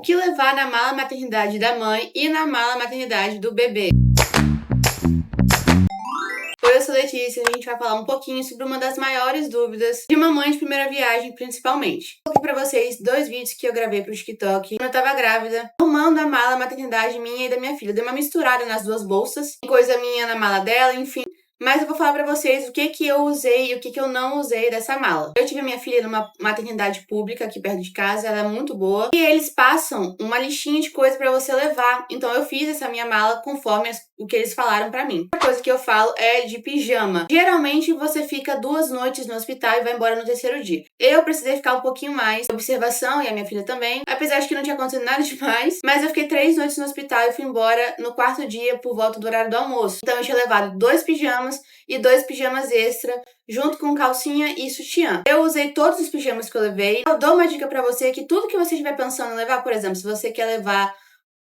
que levar na mala maternidade da mãe e na mala maternidade do bebê. Oi, eu sou Letícia e a gente vai falar um pouquinho sobre uma das maiores dúvidas de mamãe de primeira viagem, principalmente. Vou coloquei pra vocês 2 vídeos que eu gravei pro TikTok quando eu tava grávida, arrumando a mala maternidade minha e da minha filha. Dei uma misturada nas duas bolsas, coisa minha na mala dela, enfim. Mas eu vou falar pra vocês o que eu usei e o que eu não usei dessa mala. Eu tive minha filha numa maternidade pública aqui perto de casa, ela é muito boa. E eles passam uma listinha de coisas pra você levar. Então eu fiz essa minha mala conforme o que eles falaram pra mim. A coisa que eu falo é de pijama. Geralmente você fica 2 noites no hospital e vai embora no 3º dia. Eu precisei ficar um pouquinho mais, observação, e a minha filha também. Apesar de que não tinha acontecido nada demais. Mas eu fiquei 3 noites no hospital e fui embora no 4º dia por volta do horário do almoço. Então eu tinha levado 2 pijamas e 2 pijamas extra, junto com calcinha e sutiã. Eu usei todos os pijamas que eu levei. Eu dou uma dica pra você que tudo que você estiver pensando em levar, por exemplo, se você quer levar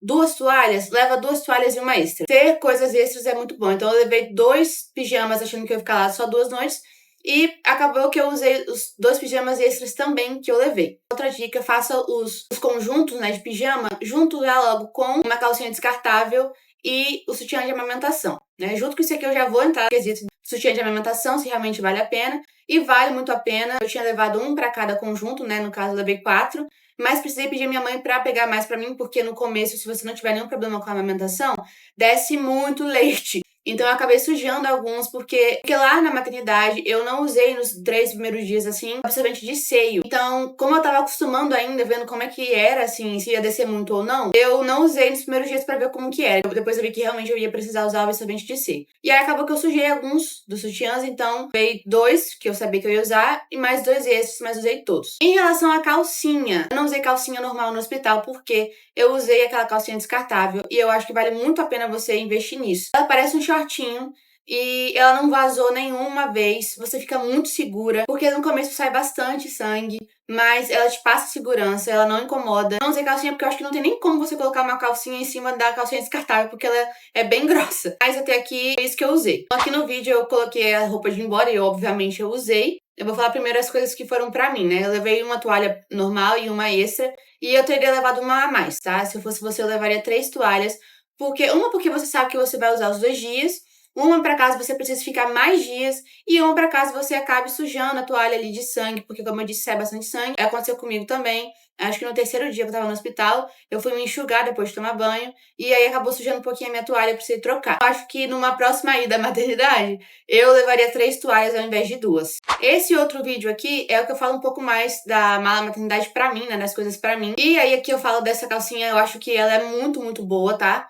2 toalhas, leva 2 toalhas e uma extra. Ter coisas extras é muito bom. Então eu levei 2 pijamas achando que eu ia ficar lá só 2 noites. E acabou que eu usei os 2 pijamas extras também que eu levei. Outra dica, faça os conjuntos, né, de pijama, junto já logo com uma calcinha descartável e o sutiã de amamentação, né? Junto com isso aqui eu já vou entrar no quesito sutiã de amamentação, se realmente vale a pena. E vale muito a pena. Eu tinha levado um pra cada conjunto, né? No caso, eu levei 4. Mas precisei pedir a minha mãe pra pegar mais pra mim, porque no começo, se você não tiver nenhum problema com a amamentação, desce muito leite. Então eu acabei sujando alguns, porque lá na maternidade eu não usei nos 3 primeiros dias, assim, absorvente de seio. Então, como eu tava acostumando ainda, vendo como é que era, assim, se ia descer muito ou não, eu não usei nos primeiros dias pra ver como que era. Depois eu vi que realmente eu ia precisar usar o absorvente de seio. E aí acabou que eu sujei alguns dos sutiãs, então veio 2 que eu sabia que eu ia usar e mais 2 extras, mas usei todos. Em relação à calcinha, eu não usei calcinha normal no hospital, porque eu usei aquela calcinha descartável e eu acho que vale muito a pena você investir nisso. Ela parece um shortinho e ela não vazou nenhuma vez. Você fica muito segura, porque no começo sai bastante sangue, mas ela te passa segurança, ela não incomoda. Não usei calcinha porque eu acho que não tem nem como você colocar uma calcinha em cima da calcinha descartável, porque ela é bem grossa. Mas até aqui é isso que eu usei. Aqui no vídeo eu coloquei a roupa de ir embora e obviamente eu usei. Eu vou falar primeiro as coisas que foram pra mim, né? Eu levei uma toalha normal e uma extra, e eu teria levado uma a mais, tá? Se eu fosse você, eu levaria 3 toalhas, porque você sabe que você vai usar os 2 dias, uma pra caso você precise ficar mais dias, e uma pra caso você acabe sujando a toalha ali de sangue, porque como eu disse, sai bastante sangue. Aconteceu comigo também. Acho que no 3º dia que eu tava no hospital, eu fui me enxugar depois de tomar banho, e aí acabou sujando um pouquinho a minha toalha, eu precisei trocar. Eu acho que numa próxima ida à maternidade, eu levaria 3 toalhas ao invés de 2. Esse outro vídeo aqui é o que eu falo um pouco mais da mala maternidade pra mim, né, das coisas pra mim. E aí aqui eu falo dessa calcinha, eu acho que ela é muito, muito boa, tá?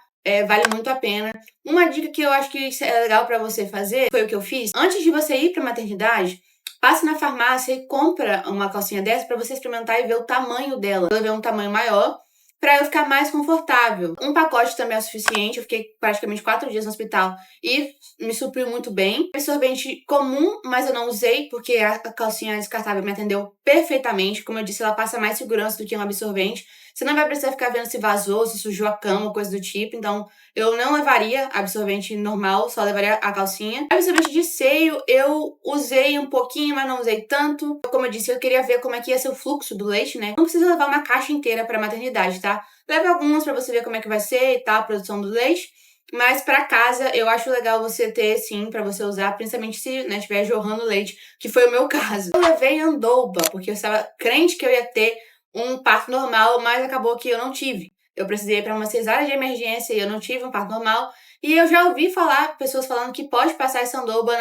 Vale muito a pena. Uma dica que eu acho que é legal pra você fazer, foi o que eu fiz. Antes de você ir pra maternidade, passe na farmácia e compra uma calcinha dessa pra você experimentar e ver o tamanho dela. Eu levei um tamanho maior pra eu ficar mais confortável. Um pacote também é o suficiente, eu fiquei praticamente 4 dias no hospital e me supriu muito bem. Absorvente comum, mas eu não usei, porque a calcinha descartável me atendeu perfeitamente. Como eu disse, ela passa mais segurança do que um absorvente. Você não vai precisar ficar vendo se vazou, se sujou a cama, coisa do tipo. Então, eu não levaria absorvente normal, só levaria a calcinha. Absorvente de seio, eu usei um pouquinho, mas não usei tanto. Como eu disse, eu queria ver como é que ia ser o fluxo do leite, né? Não precisa levar uma caixa inteira pra maternidade, tá? Leve algumas pra você ver como é que vai ser e tal, a produção do leite. Mas pra casa, eu acho legal você ter, sim, pra você usar, principalmente se, né, estiver jorrando leite, que foi o meu caso. Eu levei Andoba, porque eu estava crente que eu ia ter um parto normal, mas acabou que eu não tive. Eu precisei ir pra uma cesárea de emergência e eu não tive um parto normal. E eu já ouvi falar, pessoas falando que pode passar essa Andoba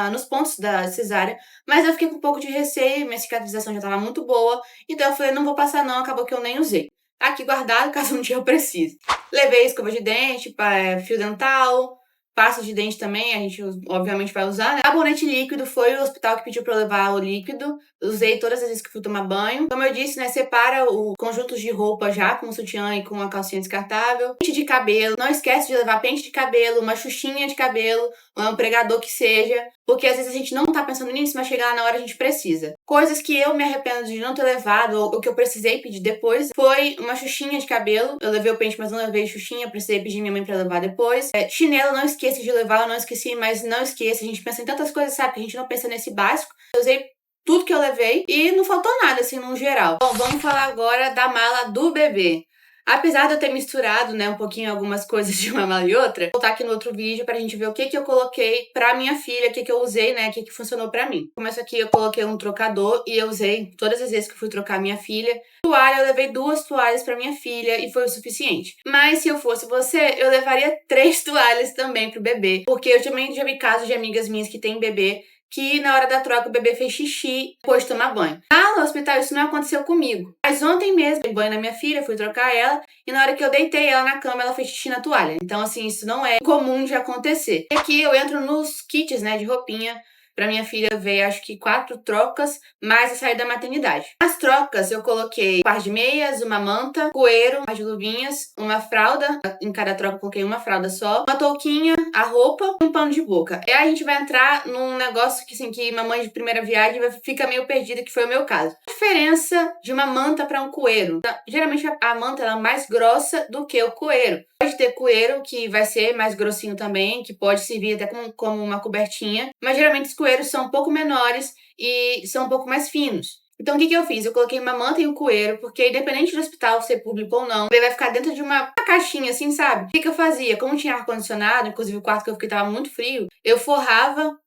nos pontos da cesárea, mas eu fiquei com um pouco de receio, minha cicatrização já estava muito boa, então eu falei, não vou passar não, acabou que eu nem usei. Tá aqui guardado, caso um dia eu precise. Levei escova de dente, fio dental, pasta de dente também, a gente obviamente vai usar, né? Sabonete líquido, foi o hospital que pediu pra eu levar o líquido. Usei todas as vezes que fui tomar banho. Como eu disse, né, separa o conjunto de roupa já, com o sutiã e com a calcinha descartável. Pente de cabelo, não esquece de levar pente de cabelo, uma xuxinha de cabelo, um pregador que seja, porque às vezes a gente não tá pensando nisso, mas chegar lá na hora a gente precisa. Coisas que eu me arrependo de não ter levado, ou que eu precisei pedir depois, foi uma xuxinha de cabelo. Eu levei o pente, mas não levei xuxinha, precisei pedir minha mãe pra levar depois. Chinelo, não esqueça de levar, eu não esqueci, mas não esqueça. A gente pensa em tantas coisas, sabe, que a gente não pensa nesse básico. Eu usei tudo que eu levei e não faltou nada, assim, no geral. Bom, vamos falar agora da mala do bebê. Apesar de eu ter misturado, né, um pouquinho algumas coisas de uma mala e outra, vou voltar aqui no outro vídeo pra gente ver o que que eu coloquei pra minha filha, o que que eu usei, né, o que que funcionou pra mim. Começo aqui, eu coloquei um trocador e eu usei todas as vezes que eu fui trocar minha filha. Toalha, eu levei 2 toalhas pra minha filha e foi o suficiente. Mas se eu fosse você, eu levaria 3 toalhas também pro bebê, porque eu também já vi casos de amigas minhas que têm bebê que na hora da troca o bebê fez xixi depois de tomar banho. Lá no hospital isso não aconteceu comigo. Mas ontem mesmo, dei banho na minha filha, fui trocar ela, e na hora que eu deitei ela na cama, ela fez xixi na toalha. Então, assim, isso não é comum de acontecer. E aqui eu entro nos kits, né, de roupinha. Pra minha filha veio, acho que 4 trocas, mais a saída da maternidade. Nas trocas, eu coloquei um par de meias, uma manta, coeiro, um par de luvinhas, uma fralda. Em cada troca eu coloquei uma fralda só, uma touquinha, a roupa e um pano de boca. E aí a gente vai entrar num negócio que, assim, que mamãe de primeira viagem fica meio perdida, que foi o meu caso. A diferença de uma manta para um coeiro. Geralmente a manta ela é mais grossa do que o coeiro. Pode ter coeiro que vai ser mais grossinho também, que pode servir até como uma cobertinha, mas geralmente os coeiros são um pouco menores e são um pouco mais finos. Então, o que que eu fiz? Eu coloquei uma manta e um coeiro, porque independente do hospital ser público ou não, ele vai ficar dentro de uma caixinha, assim, sabe? O que que eu fazia? Como tinha ar-condicionado, inclusive o quarto que eu fiquei tava muito frio, eu forrava,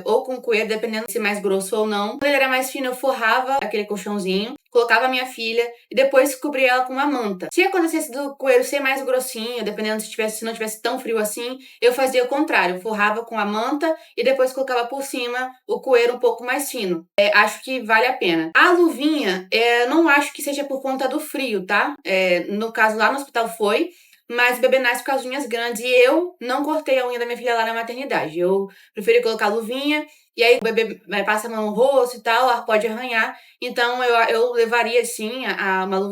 ou com coeiro, dependendo de ser mais grosso ou não. Quando ele era mais fino, eu forrava aquele colchãozinho, colocava a minha filha e depois cobria ela com uma manta. Se acontecesse do coeiro ser mais grossinho, dependendo se não tivesse tão frio assim, eu fazia o contrário, eu forrava com a manta e depois colocava por cima o coeiro um pouco mais fino. Acho que vale a pena. A luvinha, não acho que seja por conta do frio, tá? No caso, lá no hospital foi, mas o bebê nasce com as unhas grandes e eu não cortei a unha da minha filha lá na maternidade. Eu preferi colocar luvinha e aí o bebê passa a mão no rosto e tal, pode arranhar. Então eu levaria, sim,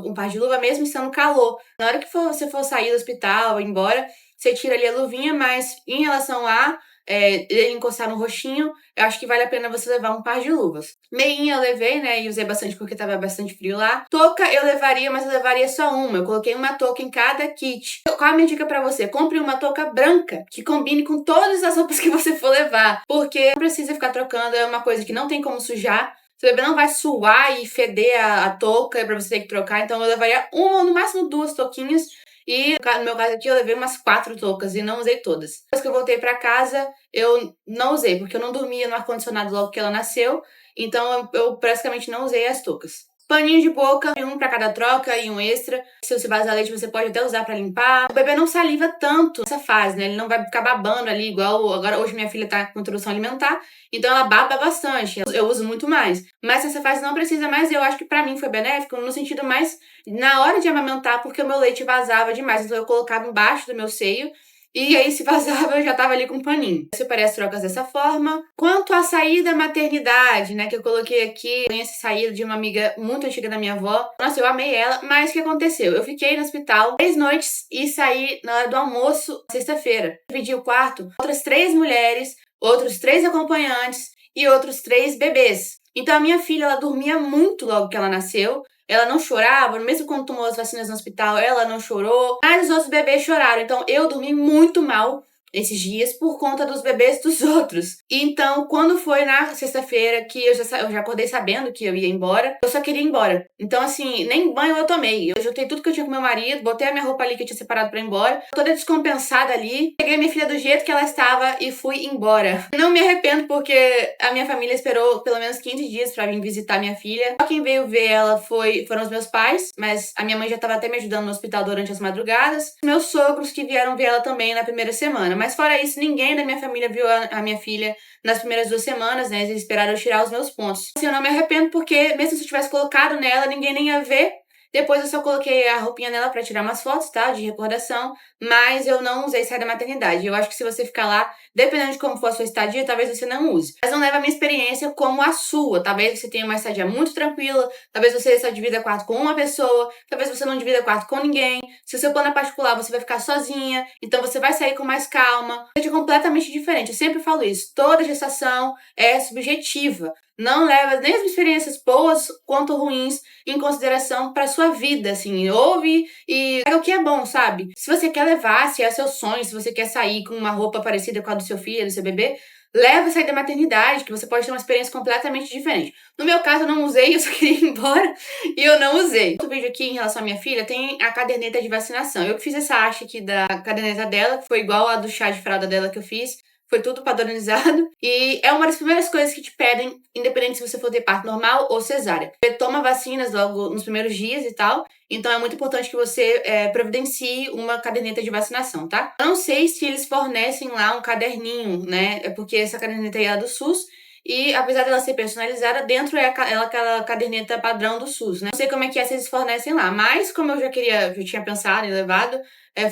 um par de luva mesmo estando calor. Na hora que você for sair do hospital, ir embora, você tira ali a luvinha, mas em relação a ele encostar no roxinho, eu acho que vale a pena você levar um par de luvas. Meinha eu levei, né, e usei bastante porque tava bastante frio lá. Touca eu levaria, mas eu levaria só uma. Eu coloquei uma touca em cada kit. Qual a minha dica pra você? Compre uma touca branca, que combine com todas as roupas que você for levar, porque não precisa ficar trocando, é uma coisa que não tem como sujar. Seu bebê não vai suar e feder a touca pra você ter que trocar, então eu levaria uma ou no máximo 2 touquinhas. E no meu caso aqui eu levei umas 4 toucas e não usei todas. Depois que eu voltei pra casa, eu não usei, porque eu não dormia no ar-condicionado logo que ela nasceu, então eu praticamente não usei as toucas. Paninho de boca, um pra cada troca e um extra. Se você vazar leite, você pode até usar pra limpar. O bebê não saliva tanto nessa fase, né? Ele não vai ficar babando ali, igual agora. Hoje minha filha tá com introdução alimentar, então ela baba bastante. Eu uso muito mais. Mas nessa fase não precisa mais. Eu acho que pra mim foi benéfico no sentido mais na hora de amamentar, porque o meu leite vazava demais. Então eu colocava embaixo do meu seio. E aí, se vazava, eu já tava ali com um paninho. Eu separei as trocas dessa forma. Quanto à saída da maternidade, né, que eu coloquei aqui, eu conheci saída de uma amiga muito antiga da minha avó. Nossa, eu amei ela, mas o que aconteceu? Eu fiquei no hospital 3 noites e saí na hora do almoço, sexta-feira. Dividi o quarto, outras 3 mulheres, outros 3 acompanhantes e outros 3 bebês. Então, a minha filha, ela dormia muito logo que ela nasceu. Ela não chorava, mesmo quando tomou as vacinas no hospital, ela não chorou. Mas os outros bebês choraram, então eu dormi muito mal esses dias por conta dos bebês dos outros. Então, quando foi na sexta-feira que eu já acordei sabendo que eu ia embora, eu só queria ir embora. Então, assim, nem banho eu tomei. Eu juntei tudo que eu tinha com meu marido, botei a minha roupa ali que eu tinha separado pra ir embora, toda descompensada ali, peguei minha filha do jeito que ela estava e fui embora. Não me arrependo porque a minha família esperou pelo menos 15 dias pra vir visitar minha filha. Só quem veio ver ela foram os meus pais, mas a minha mãe já tava até me ajudando no hospital durante as madrugadas. Meus sogros que vieram ver ela também na primeira semana. Mas fora isso, ninguém da minha família viu a minha filha nas primeiras 2 semanas, né? Eles esperaram eu tirar os meus pontos. Assim, eu não me arrependo porque, mesmo se eu tivesse colocado nela, ninguém nem ia ver. Depois eu só coloquei a roupinha nela pra tirar umas fotos, tá? De recordação. Mas eu não usei sair da maternidade. Eu acho que se você ficar lá, dependendo de como for a sua estadia, talvez você não use. Mas não leva a minha experiência como a sua. Talvez você tenha uma estadia muito tranquila. Talvez você só divida quarto com uma pessoa. Talvez você não divida quarto com ninguém. Se o seu plano é particular, você vai ficar sozinha. Então você vai sair com mais calma. Seja completamente diferente. Eu sempre falo isso. Toda gestação é subjetiva. Não leva nem as experiências boas quanto ruins em consideração para sua vida, assim. Ouve e pega o que é bom, sabe? Se você quer levar, se é seu sonho, se você quer sair com uma roupa parecida com a do seu filho, do seu bebê, leva isso aí da maternidade, que você pode ter uma experiência completamente diferente. No meu caso, eu não usei, eu só queria ir embora e eu não usei. Outro vídeo aqui em relação à minha filha tem a caderneta de vacinação. Eu que fiz essa haste aqui da caderneta dela, que foi igual a do chá de fralda dela que eu fiz. Foi tudo padronizado. E é uma das primeiras coisas que te pedem, independente se você for ter parto normal ou cesárea. Você toma vacinas logo nos primeiros dias e tal. Então é muito importante que você providencie uma caderneta de vacinação, tá? Eu não sei se eles fornecem lá um caderninho, né? É porque essa caderneta aí é do SUS. E apesar dela ser personalizada, dentro é aquela caderneta padrão do SUS, né? Não sei como é que se eles fornecem lá. Mas como eu já tinha pensado e levado,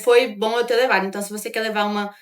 foi bom eu ter levado. Então se você quer levar uma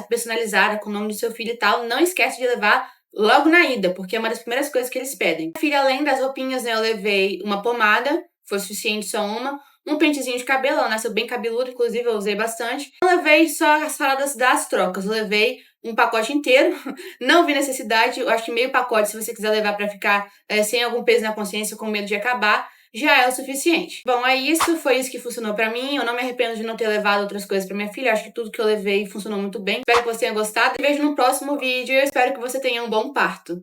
personalizada com o nome do seu filho e tal, não esquece de levar logo na ida, porque é uma das primeiras coisas que eles pedem. Filha, além das roupinhas, né, eu levei uma pomada, foi suficiente só uma, um pentezinho de cabelo, ela nasceu bem cabeluda, inclusive eu usei bastante. Não levei só as saladas das trocas, eu levei um pacote inteiro, não vi necessidade, eu acho que meio pacote, se você quiser levar pra ficar sem algum peso na consciência, com medo de acabar, já é o suficiente. Bom, é isso, foi isso que funcionou pra mim. Eu não me arrependo de não ter levado outras coisas pra minha filha. Acho que tudo que eu levei funcionou muito bem. Espero que você tenha gostado. E vejo no próximo vídeo. Eu espero que você tenha um bom parto.